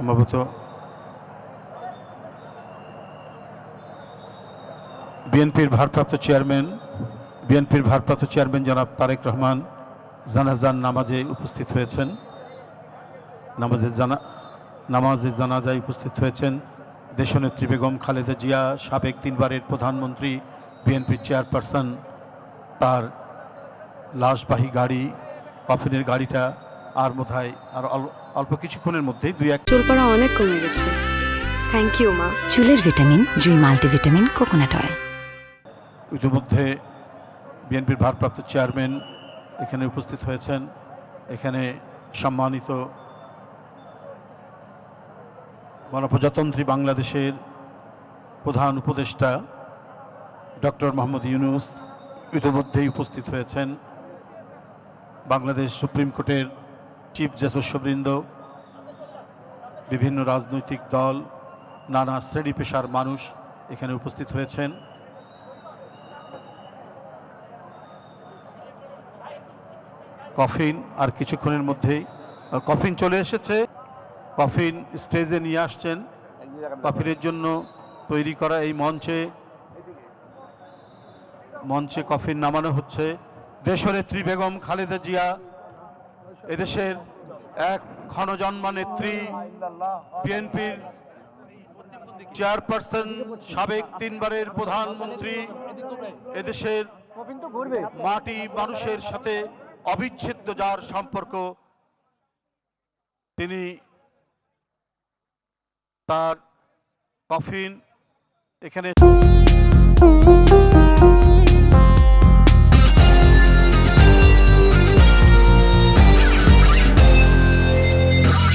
সম্ভবত বিএনপির ভারপ্রাপ্ত চেয়ারম্যান জনাব তারেক রহমান জানাজার নামাজে উপস্থিত হয়েছেন। নামাজে জানাজায় উপস্থিত হয়েছেন দেশনেত্রী বেগম খালেদা জিয়া, সাবেক 3 বারের প্রধানমন্ত্রী, বিএনপির চেয়ারপারসন। তার লাশবাহী গাড়ি, কফিনের গাড়িটা আর বোধহয় আর অল্প কিছুক্ষণের মধ্যেই চুল পড়া অনেক কমে গেছে। থ্যাংক ইউ মা। চুলের ভিটামিন জুই মাল্টিভিটামিন কোকোনাট অয়েল। ইতিমধ্যে বিএনপির ভারপ্রাপ্ত চেয়ারম্যান এখানে উপস্থিত হয়েছেন। এখানে সম্মানিত গণপ্রজাতন্ত্রী বাংলাদেশের প্রধান উপদেষ্টা ডক্টর মোহাম্মদ ইউনূস ইতিমধ্যেই উপস্থিত হয়েছেন। বাংলাদেশ সুপ্রিম কোর্টের চিফ সদস্যবৃন্দ, বিভিন্ন রাজনৈতিক দল, নানা শ্রেণী পেশার মানুষ এখানে উপস্থিত হয়েছেন। কফিন আর কিছুক্ষণের মধ্যেই কফিন চলে এসেছে। কফিন স্টেজে নিয়ে আসছেন। কফিনের জন্য তৈরি করা এই মঞ্চে কফিন নামানো হচ্ছে। দেশনেত্রী বেগম খালেদা জিয়া, এদেশের এক ক্ষণজন্মা নেত্রী, বিএনপির চেয়ারপারসন, সাবেক 3 বারের প্রধানমন্ত্রী, এদেশের মাটি মানুষের সাথে অবিচ্ছেদ্য যার সম্পর্ক, তিনি তার কফিন এখানে